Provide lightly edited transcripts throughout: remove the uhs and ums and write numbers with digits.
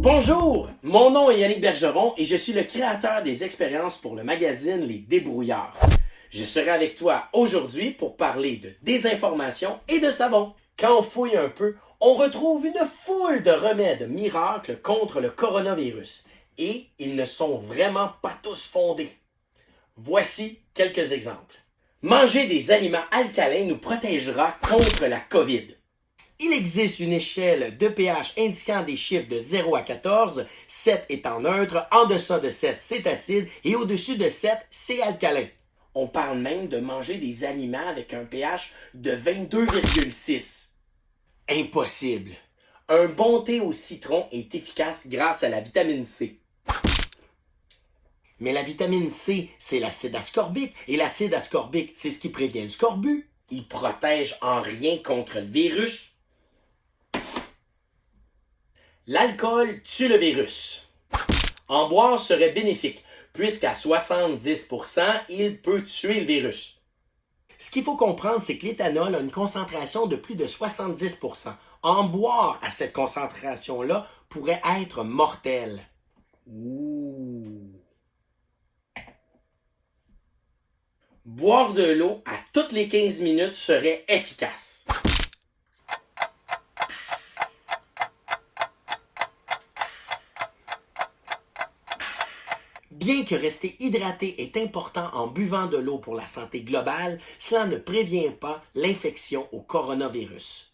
Bonjour, mon nom est Yannick Bergeron et je suis le créateur des expériences pour le magazine Les Débrouillards. Je serai avec toi aujourd'hui pour parler de désinformation et de savon. Quand on fouille un peu, on retrouve une foule de remèdes miracles contre le coronavirus et ils ne sont vraiment pas tous fondés. Voici quelques exemples. Manger des aliments alcalins nous protégera contre la COVID. Il existe une échelle de pH indiquant des chiffres de 0 à 14, 7 étant neutre, en deçà de 7 c'est acide et au-dessus de 7 c'est alcalin. On parle même de manger des aliments avec un pH de 22,6. Impossible. Un bon thé au citron est efficace grâce à la vitamine C. Mais la vitamine C, c'est l'acide ascorbique et l'acide ascorbique, c'est ce qui prévient le scorbut. Il protège en rien contre le virus. L'alcool tue le virus. En boire serait bénéfique, puisqu'à 70%, il peut tuer le virus. Ce qu'il faut comprendre, c'est que l'éthanol a une concentration de plus de 70%. En boire à cette concentration-là pourrait être mortel. Ouh. Boire de l'eau à toutes les 15 minutes serait efficace. Bien que rester hydraté est important en buvant de l'eau pour la santé globale, cela ne prévient pas l'infection au coronavirus.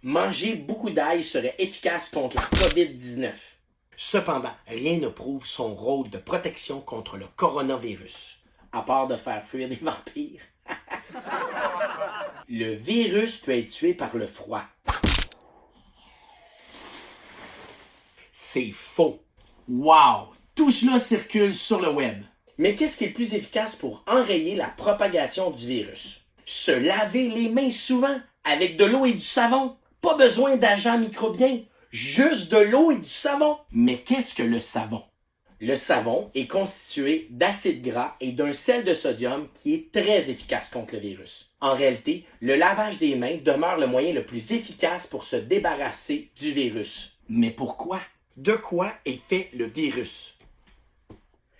Manger beaucoup d'ail serait efficace contre la COVID-19. Cependant, rien ne prouve son rôle de protection contre le coronavirus, à part de faire fuir des vampires. Le virus peut être tué par le froid. C'est faux. Wow! Tout cela circule sur le web. Mais qu'est-ce qui est le plus efficace pour enrayer la propagation du virus? Se laver les mains souvent avec de l'eau et du savon. Pas besoin d'agents microbiens, juste de l'eau et du savon. Mais qu'est-ce que le savon? Le savon est constitué d'acides gras et d'un sel de sodium qui est très efficace contre le virus. En réalité, le lavage des mains demeure le moyen le plus efficace pour se débarrasser du virus. Mais pourquoi? De quoi est fait le virus?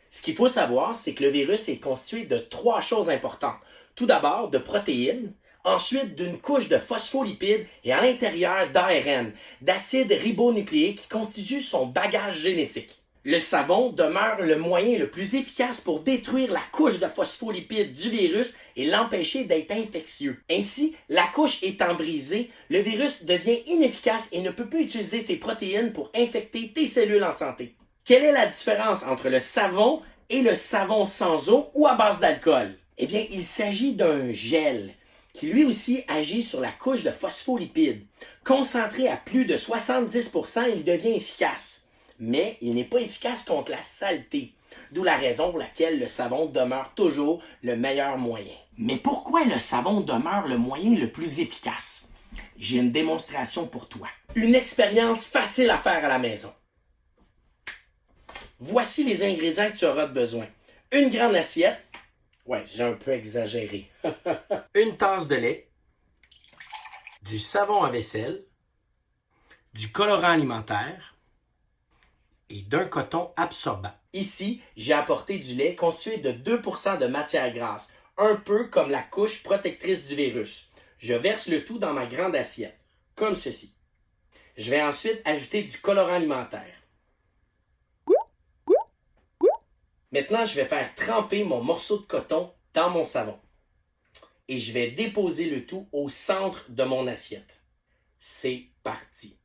Ce qu'il faut savoir, c'est que le virus est constitué de 3 choses importantes. Tout d'abord, de protéines, ensuite d'une couche de phospholipides et à l'intérieur d'ARN, d'acide ribonucléique qui constitue son bagage génétique. Le savon demeure le moyen le plus efficace pour détruire la couche de phospholipides du virus et l'empêcher d'être infectieux. Ainsi, la couche étant brisée, le virus devient inefficace et ne peut plus utiliser ses protéines pour infecter tes cellules en santé. Quelle est la différence entre le savon et le savon sans eau ou à base d'alcool? Eh bien, il s'agit d'un gel qui lui aussi agit sur la couche de phospholipides. Concentré à plus de 70%, il devient efficace. Mais il n'est pas efficace contre la saleté, d'où la raison pour laquelle le savon demeure toujours le meilleur moyen. Mais pourquoi le savon demeure le moyen le plus efficace? J'ai une démonstration pour toi. Une expérience facile à faire à la maison. Voici les ingrédients que tu auras besoin. Une grande assiette. Ouais, j'ai un peu exagéré. Une tasse de lait. Du savon à vaisselle. Du colorant alimentaire. Et d'un coton absorbant. Ici, j'ai apporté du lait constitué de 2% de matière grasse, un peu comme la couche protectrice du virus. Je verse le tout dans ma grande assiette, comme ceci. Je vais ensuite ajouter du colorant alimentaire. Maintenant, je vais faire tremper mon morceau de coton dans mon savon. Et je vais déposer le tout au centre de mon assiette. C'est parti.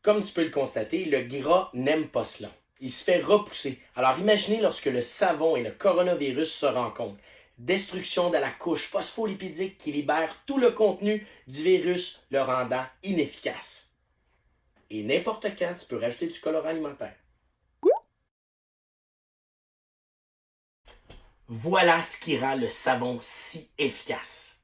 Comme tu peux le constater, le gras n'aime pas cela. Il se fait repousser. Alors imaginez lorsque le savon et le coronavirus se rencontrent. Destruction de la couche phospholipidique qui libère tout le contenu du virus, le rendant inefficace. Et n'importe quand, tu peux rajouter du colorant alimentaire. Voilà ce qui rend le savon si efficace.